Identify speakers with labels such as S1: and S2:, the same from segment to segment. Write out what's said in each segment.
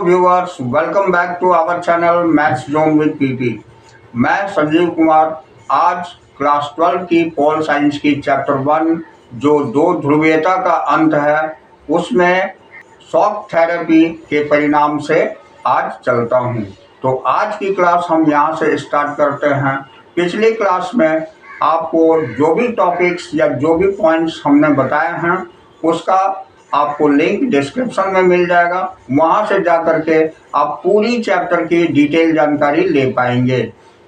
S1: viewers, welcome back to our channel Maths Zone with PP। मैं संजीव कुमार आज class 12 की pol science की chapter 1 जो दो ध्रुवीयता का अंत है उसमें शॉक थेरेपी के परिणाम से आज चलता हूं। तो आज की क्लास हम यहां से स्टार्ट करते हैं। पिछली क्लास में आपको जो भी टॉपिक्स या जो भी पॉइंट्स हमने बताए हैं उसका आपको लिंक डिस्क्रिप्शन में मिल जाएगा, वहां से जाकर के आप पूरी चैप्टर की डिटेल जानकारी ले पाएंगे।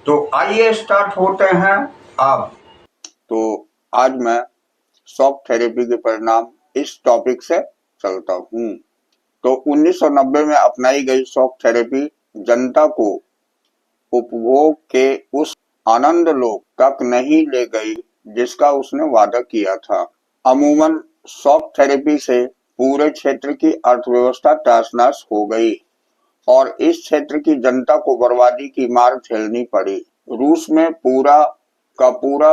S1: तो आइए स्टार्ट होते हैं अब। तो आज मैं शॉक थेरेपी के परिणाम इस टॉपिक से चलता हूं। तो 1990 में अपनाई गई शॉक थेरेपी जनता को उपभोग के उस आनंद लोक तक नहीं ले गई जिसका उसने वादा किया था। अमूमन शॉक थेरेपी से पूरे क्षेत्र की अर्थव्यवस्था तहस-नहस हो गई और इस क्षेत्र की जनता को बर्बादी की मार झेलनी पड़ी। रूस में पूरा का पूरा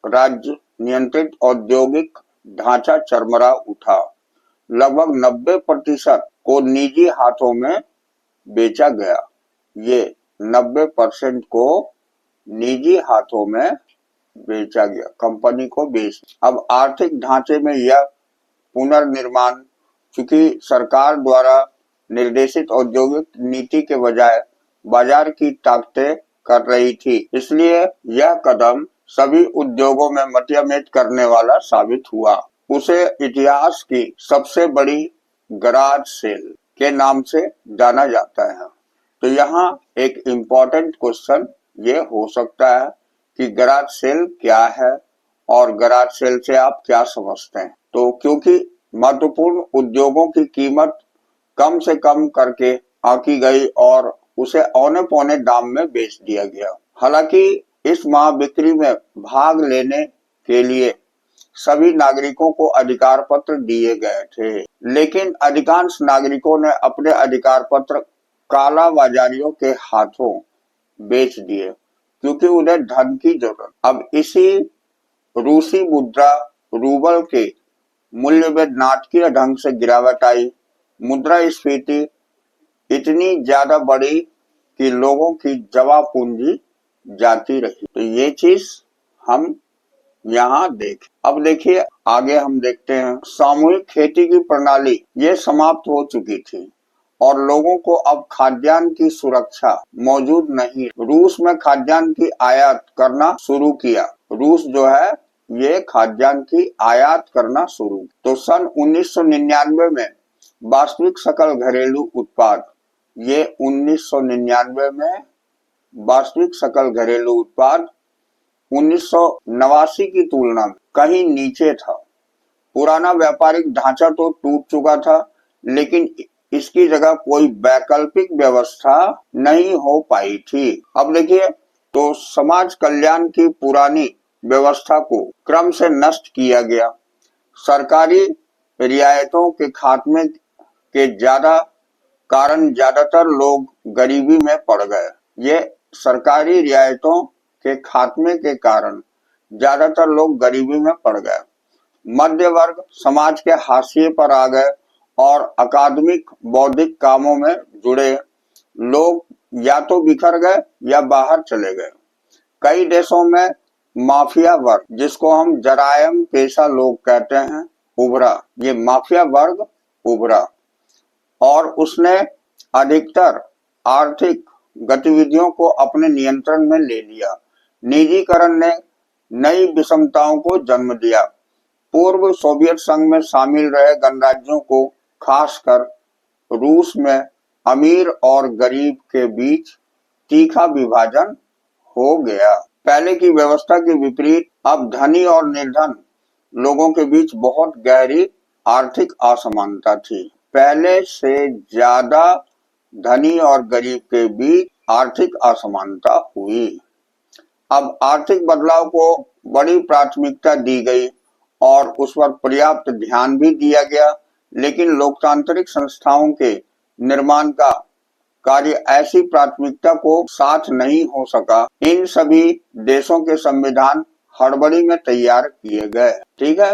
S1: राज्य नियंत्रित औद्योगिक ढांचा चरमरा उठा। लगभग 90% को निजी हाथों में बेचा गया। ये 90% को निजी हाथों में बेचा गया, कंपनी को बेच। अब आर्थिक ढांचे में यह पुनर्निर्माण चूंकि सरकार द्वारा निर्देशित औद्योगिक नीति के बजाय बाजार की ताकतें कर रही थी, इसलिए यह कदम सभी उद्योगों में मतियामेट करने वाला साबित हुआ। उसे इतिहास की सबसे बड़ी गराज सेल के नाम से जाना जाता है। तो यहाँ एक इम्पोर्टेंट क्वेश्चन ये हो सकता है कि गराज सेल क्या है और गराज सेल से आप क्या समझते हैं। तो क्योंकि महत्वपूर्ण उद्योगों की कीमत कम से कम करके आंकी गई और उसे औने पौने दाम में बेच दिया गया। हालांकि इस महाबिक्री में भाग लेने के लिए सभी नागरिकों को अधिकार पत्र दिए गए थे, लेकिन अधिकांश नागरिकों ने अपने अधिकार पत्र काला बाजारियों के हाथों बेच दिए क्योंकि उन्हें धन की जरूरत। अब इसी रूसी मुद्रा रूबल के मूल्य में नाटकीय ढंग से गिरावट आई। मुद्रास्फीति इतनी ज्यादा बढ़ी कि लोगों की जमा पूंजी जाती रही। तो ये चीज हम यहाँ देखें। अब देखिए आगे हम देखते हैं सामूहिक खेती की प्रणाली ये समाप्त हो चुकी थी और लोगों को अब खाद्यान्न की सुरक्षा मौजूद नहीं। रूस में खाद्यान्न की आयात करना शुरू किया। रूस जो है ये खाद्यान्न की आयात करना शुरू। तो सन 1999 में वास्तविक सकल घरेलू उत्पाद, ये 1999 में वास्तविक सकल घरेलू उत्पाद 1989 की तुलना में कहीं नीचे था। पुराना व्यापारिक ढांचा तो टूट चुका था, लेकिन इसकी जगह कोई वैकल्पिक व्यवस्था नहीं हो पाई थी। अब देखिए तो समाज कल्याण की पुरानी व्यवस्था को क्रम से नष्ट किया गया। सरकारी रियायतों के खात्मे के कारण ज्यादातर लोग गरीबी में पड़ गए। ये सरकारी रियायतों के खात्मे के कारण ज्यादातर लोग गरीबी में पड़ गए। मध्य वर्ग समाज के हाशिए पर आ गए और अकादमिक बौद्धिक कामों में जुड़े लोग या तो बिखर गए या बाहर चले गए। कई देशों में माफिया वर्ग, जिसको हम जरायम पेशा लोग कहते हैं, उभरा। ये माफिया वर्ग उभरा और उसने अधिकतर आर्थिक गतिविधियों को अपने नियंत्रण में ले लिया। निजीकरण ने नई विषमताओं को जन्म दिया। पूर्व सोवियत संघ में शामिल रहे गणराज्यों को, खासकर रूस में अमीर और गरीब के बीच तीखा विभाजन हो गया। पहले की व्यवस्था के विपरीत अब धनी और निर्धन लोगों के बीच बहुत गहरी आर्थिक असमानता थी। पहले से ज्यादा धनी और गरीब के बीच आर्थिक असमानता हुई। अब आर्थिक बदलाव को बड़ी प्राथमिकता दी गई और उस पर पर्याप्त ध्यान भी दिया गया, लेकिन लोकतांत्रिक संस्थाओं के निर्माण का कार्य ऐसी प्राथमिकता को साथ नहीं हो सका। इन सभी देशों के संविधान हड़बड़ी में तैयार किए गए। ठीक है।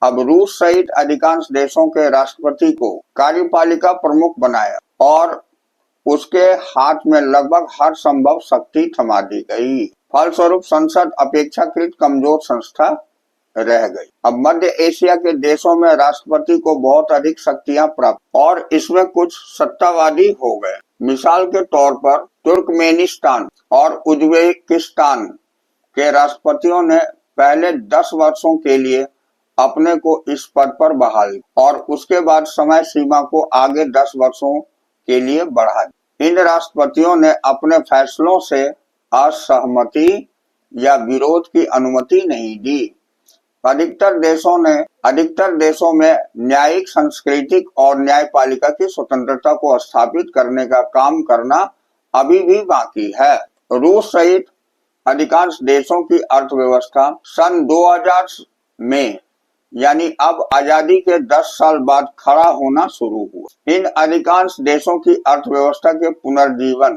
S1: अब रूस सहित अधिकांश देशों के राष्ट्रपति को कार्यपालिका प्रमुख बनाया और उसके हाथ में लगभग हर संभव शक्ति थमा दी गई। फलस्वरूप संसद अपेक्षाकृत कमजोर संस्था रह गई। अब मध्य एशिया के देशों में राष्ट्रपति को बहुत अधिक शक्तियां प्राप्त और इसमें कुछ सत्तावादी हो गए। मिसाल के तौर पर तुर्कमेनिस्तान और उज्बेकिस्तान के राष्ट्रपतियों ने पहले 10 वर्षों के लिए अपने को इस पद पर बहाल और उसके बाद समय सीमा को आगे 10 वर्षों के लिए बढ़ा। इन राष्ट्रपतियों ने अपने फैसलों से असहमति या विरोध की अनुमति नहीं दी। अधिकतर देशों में न्यायिक, सांस्कृतिक और न्यायपालिका की स्वतंत्रता को स्थापित करने का काम करना अभी भी बाकी है। रूस सहित अधिकांश देशों की अर्थव्यवस्था सन 2000 में यानी अब आजादी के 10 साल बाद खड़ा होना शुरू हुआ। इन अधिकांश देशों की अर्थव्यवस्था के पुनर्जीवन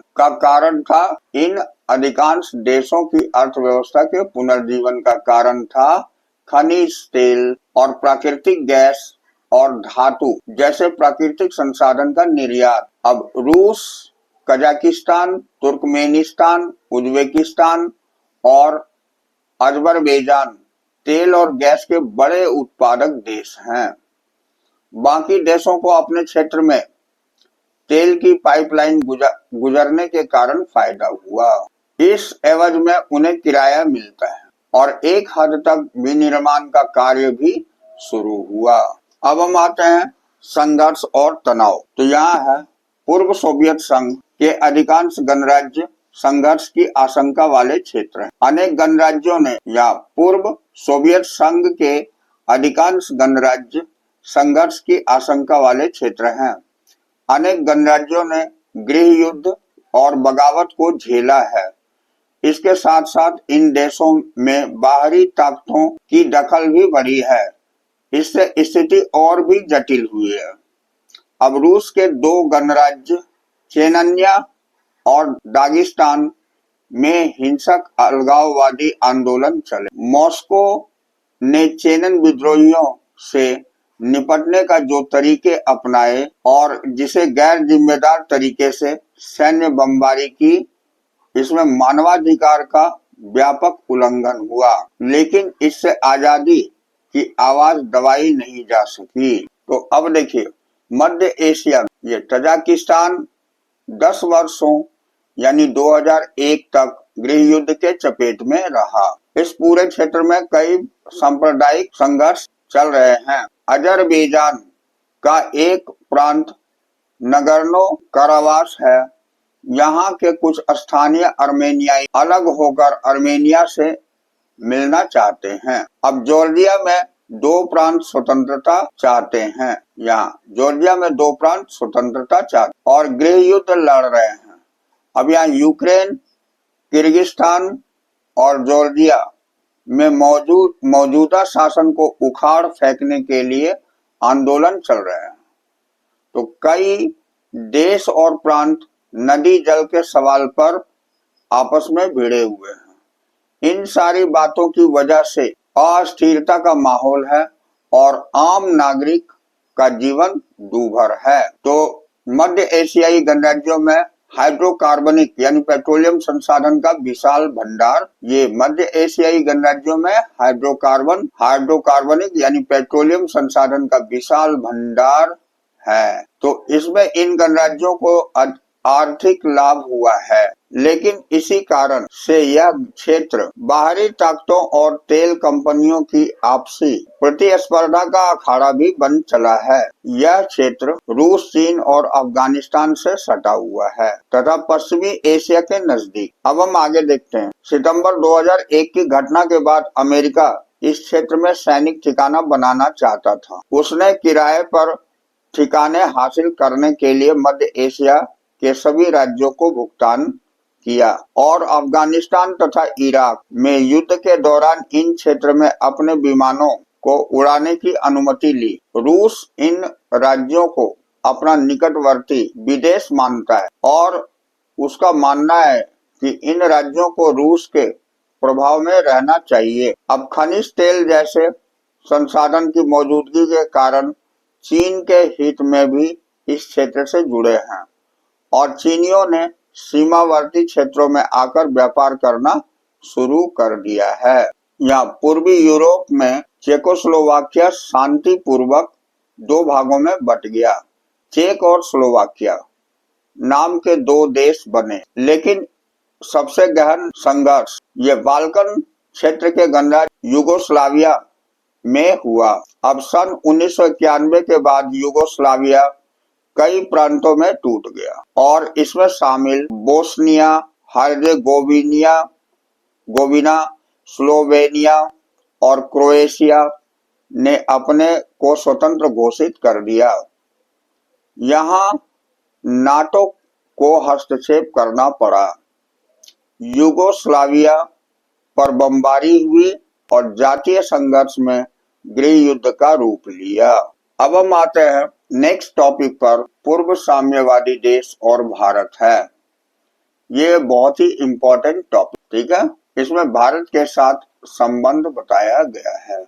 S1: का कारण था खनिज तेल और प्राकृतिक गैस और धातु जैसे प्राकृतिक संसाधन का निर्यात। अब रूस, कजाकिस्तान, तुर्कमेनिस्तान, उज्बेकिस्तान और अजरबैजान तेल और गैस के बड़े उत्पादक देश हैं। बाकी देशों को अपने क्षेत्र में तेल की पाइपलाइन गुजरने के कारण फायदा हुआ। इस एवज में उन्हें किराया मिलता है और एक हद तक विनिर्माण का कार्य भी शुरू हुआ। अब हम आते हैं संघर्ष और तनाव। तो यहाँ है पूर्व सोवियत संघ के अधिकांश गणराज्य संघर्ष की आशंका वाले क्षेत्र हैं। अनेक गणराज्यों ने या पूर्व सोवियत संघ के अधिकांश गणराज्य संघर्ष की आशंका वाले क्षेत्र हैं। अनेक गणराज्यों ने गृह युद्ध और बगावत को झेला है। इसके साथ साथ इन देशों में बाहरी ताकतों की दखल भी बढ़ी है। इससे स्थिति और भी जटिल हुई है। अब रूस के 2 गणराज्य चेचन्या और दागिस्तान में हिंसक अलगाववादी आंदोलन चले। मॉस्को ने चेचन विद्रोहियों से निपटने का जो तरीके अपनाए और जिसे गैर जिम्मेदार तरीके से सैन्य बमबारी की, इसमें मानवाधिकार का व्यापक उल्लंघन हुआ, लेकिन इससे आजादी की आवाज दबाई नहीं जा सकी। तो अब देखिए मध्य एशिया, ये तजाकिस्तान 10 वर्षों यानी 2001 तक गृह युद्ध के चपेट में रहा। इस पूरे क्षेत्र में कई सांप्रदायिक संघर्ष चल रहे हैं। अजरबैजान का एक प्रांत नगर्नो कराबाख है। यहाँ के कुछ स्थानीय अर्मेनियाई अलग होकर अर्मेनिया से मिलना चाहते हैं। अब जॉर्जिया में 2 प्रांत स्वतंत्रता चाहते हैं। यहाँ जॉर्जिया में 2 प्रांत स्वतंत्रता चाहते और गृह युद्ध लड़ रहे हैं। अब यहाँ यूक्रेन, किर्गिस्तान और जॉर्जिया में मौजूदा शासन को उखाड़ फेंकने के लिए आंदोलन चल रहे हैं। तो कई देश और प्रांत नदी जल के सवाल पर आपस में भिड़े हुए हैं। इन सारी बातों की वजह से अस्थिरता का माहौल है और आम नागरिक का जीवन दूभर है। तो मध्य एशियाई गणराज्यों में हाइड्रोकार्बनिक यानी पेट्रोलियम संसाधन का विशाल भंडार, ये मध्य एशियाई गणराज्यों में हाइड्रोकार्बनिक यानी पेट्रोलियम संसाधन का विशाल भंडार है। तो इसमें इन गणराज्यों को आर्थिक लाभ हुआ है, लेकिन इसी कारण से यह क्षेत्र बाहरी ताकतों और तेल कंपनियों की आपसी प्रतिस्पर्धा का अखाड़ा भी बन चला है। यह क्षेत्र रूस, चीन और अफगानिस्तान से सटा हुआ है तथा पश्चिमी एशिया के नजदीक। अब हम आगे देखते हैं। सितंबर 2001 की घटना के बाद अमेरिका इस क्षेत्र में सैनिक ठिकाना बनाना चाहता था। उसने किराए पर ठिकाने हासिल करने के लिए मध्य एशिया के सभी राज्यों को भुगतान किया और अफगानिस्तान तथा इराक में युद्ध के दौरान इन क्षेत्र में अपने विमानों को उड़ाने की अनुमति ली। रूस इन राज्यों को अपना निकटवर्ती विदेश मानता है और उसका मानना है कि इन राज्यों को रूस के प्रभाव में रहना चाहिए। अब खनिज तेल जैसे संसाधन की मौजूदगी के कारण चीन के हित में भी इस क्षेत्र से जुड़े हैं। और चीनियों ने सीमावर्ती क्षेत्रों में आकर व्यापार करना शुरू कर दिया है। यहाँ पूर्वी यूरोप में चेकोस्लोवाकिया शांतिपूर्वक दो भागों में बट गया। चेक और स्लोवाकिया नाम के दो देश बने, लेकिन सबसे गहन संघर्ष ये बाल्कन क्षेत्र के गणराज्य यूगोस्लाविया में हुआ। अब सन 1991 के बाद यूगोस्लाविया कई प्रांतों में टूट गया और इसमें शामिल बोस्निया हर्जेगोविना, स्लोवेनिया और क्रोएशिया ने अपने को स्वतंत्र घोषित कर दिया। यहाँ नाटो को हस्तक्षेप करना पड़ा। यूगोस्लाविया पर बमबारी हुई और जातीय संघर्ष में गृह युद्ध का रूप लिया। अब हम आते हैं नेक्स्ट टॉपिक पर। पूर्व साम्यवादी देश और भारत है। ये बहुत ही इंपॉर्टेंट टॉपिक, ठीक है। इसमें भारत के साथ संबंध बताया गया है,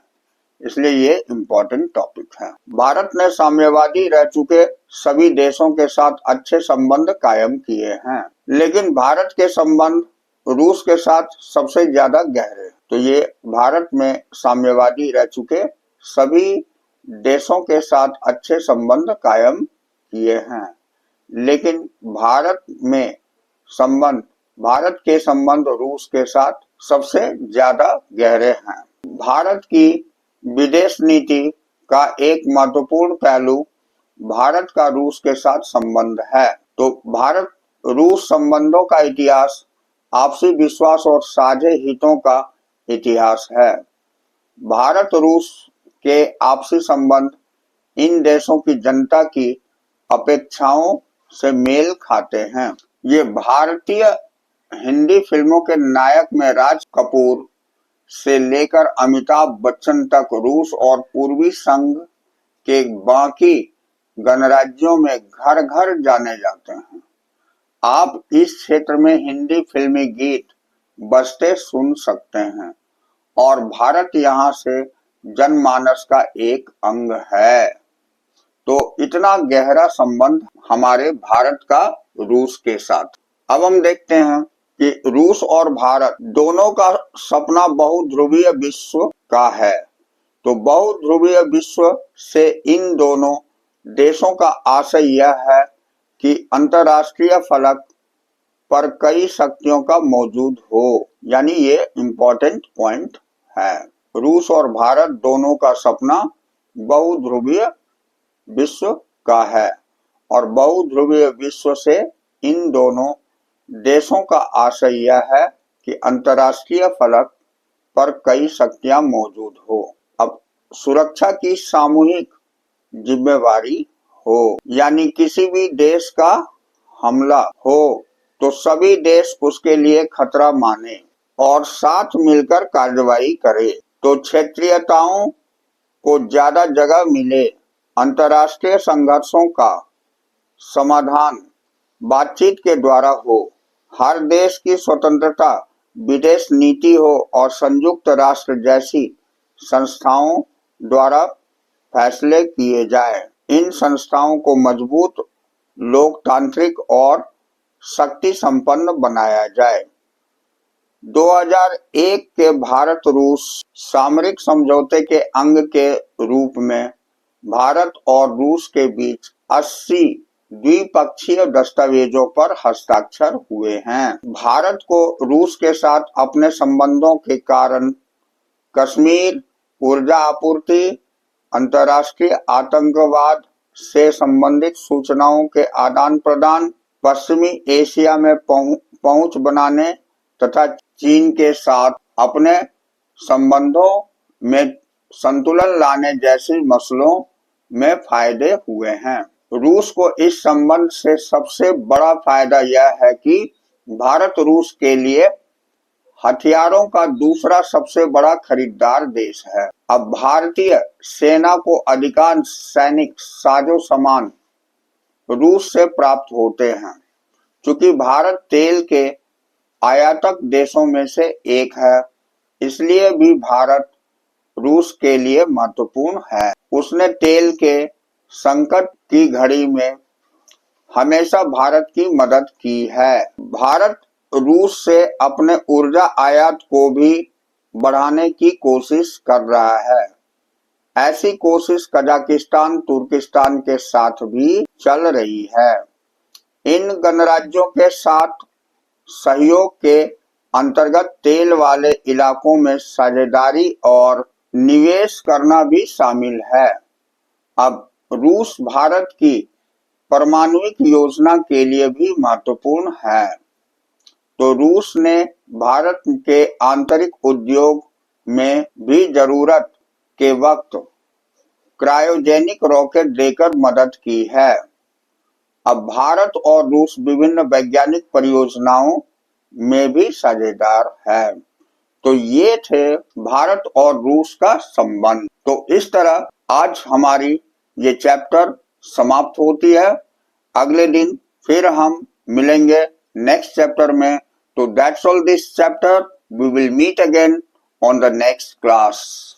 S1: इसलिए ये इंपॉर्टेंट टॉपिक है। भारत ने साम्यवादी रह चुके सभी देशों के साथ अच्छे संबंध कायम किए हैं, लेकिन भारत के संबंध रूस के साथ सबसे ज्यादा गहरे। तो ये भारत में साम्यवादी रह चुके सभी देशों के साथ अच्छे संबंध कायम किए हैं, लेकिन भारत के संबंध रूस के साथ सबसे ज्यादा गहरे हैं। भारत की विदेश नीति का एक महत्वपूर्ण पहलू भारत का रूस के साथ संबंध है। तो भारत रूस संबंधों का इतिहास आपसी विश्वास और साझे हितों का इतिहास है। भारत रूस के आपसी संबंध इन देशों की जनता की अपेक्षाओं से मेल खाते हैं। ये भारतीय हिंदी फिल्मों के नायक में राज कपूर से लेकर अमिताभ बच्चन तक रूस और पूर्वी संघ के बाकी गणराज्यों में घर घर जाने जाते हैं। आप इस क्षेत्र में हिंदी फिल्मी गीत बजते सुन सकते हैं और भारत यहाँ से जनमानस का एक अंग है। तो इतना गहरा संबंध हमारे भारत का रूस के साथ। अब हम देखते हैं कि रूस और भारत दोनों का सपना बहुध्रुवीय विश्व का है। तो बहुध्रुवीय विश्व से इन दोनों देशों का आशय यह है कि अंतरराष्ट्रीय फलक पर कई शक्तियों का मौजूद हो, यानी ये इम्पोर्टेंट पॉइंट है। रूस और भारत दोनों का सपना बहुध्रुवीय विश्व का है और बहुध्रुवीय विश्व से इन दोनों देशों का आशय यह है कि अंतरराष्ट्रीय फलक पर कई शक्तियां मौजूद हो। अब सुरक्षा की सामूहिक जिम्मेवारी हो, यानी किसी भी देश का हमला हो तो सभी देश उसके लिए खतरा माने और साथ मिलकर कार्रवाई करे, तो क्षेत्रीयताओं को ज्यादा जगह मिले। अंतरराष्ट्रीय संघर्षों का समाधान बातचीत के द्वारा हो। हर देश की स्वतंत्रता विदेश नीति हो और संयुक्त राष्ट्र जैसी संस्थाओं द्वारा फैसले किए जाए। इन संस्थाओं को मजबूत, लोकतांत्रिक और शक्ति संपन्न बनाया जाए। 2001 के भारत रूस सामरिक समझौते के अंग के रूप में भारत और रूस के बीच 80 द्विपक्षीय दस्तावेजों पर हस्ताक्षर हुए हैं। भारत को रूस के साथ अपने संबंधों के कारण कश्मीर, ऊर्जा आपूर्ति, अंतर्राष्ट्रीय आतंकवाद से संबंधित सूचनाओं के आदान प्रदान, पश्चिमी एशिया में पहुंच बनाने तथा चीन के साथ अपने संबंधों में संतुलन लाने जैसे मसलों में फायदे हुए हैं। रूस को इस संबंध से सबसे बड़ा फायदा यह है कि भारत रूस के लिए हथियारों का दूसरा सबसे बड़ा खरीदार देश है। अब भारतीय सेना को अधिकांश सैनिक साजो सामान रूस से प्राप्त होते हैं। चूंकि भारत तेल के आयातक देशों में से एक है, इसलिए भी भारत रूस के लिए महत्वपूर्ण है। उसने तेल के संकट की घड़ी में हमेशा भारत की मदद की है। भारत रूस से अपने ऊर्जा आयात को भी बढ़ाने की कोशिश कर रहा है। ऐसी कोशिश कजाकिस्तान, तुर्किस्तान के साथ भी चल रही है। इन गणराज्यों के साथ सहयोग के अंतर्गत तेल वाले इलाकों में साझेदारी और निवेश करना भी शामिल है। अब रूस भारत की परमाणुिक योजना के लिए भी महत्वपूर्ण है। तो रूस ने भारत के आंतरिक उद्योग में भी जरूरत के वक्त क्रायोजेनिक रॉकेट देकर मदद की है। अब भारत और रूस विभिन्न वैज्ञानिक परियोजनाओं में भी साझेदार है। तो ये थे भारत और रूस का संबंध। तो इस तरह आज हमारी ये चैप्टर समाप्त होती है। अगले दिन फिर हम मिलेंगे नेक्स्ट चैप्टर में। तो that's all this chapter. We will meet again on the next class.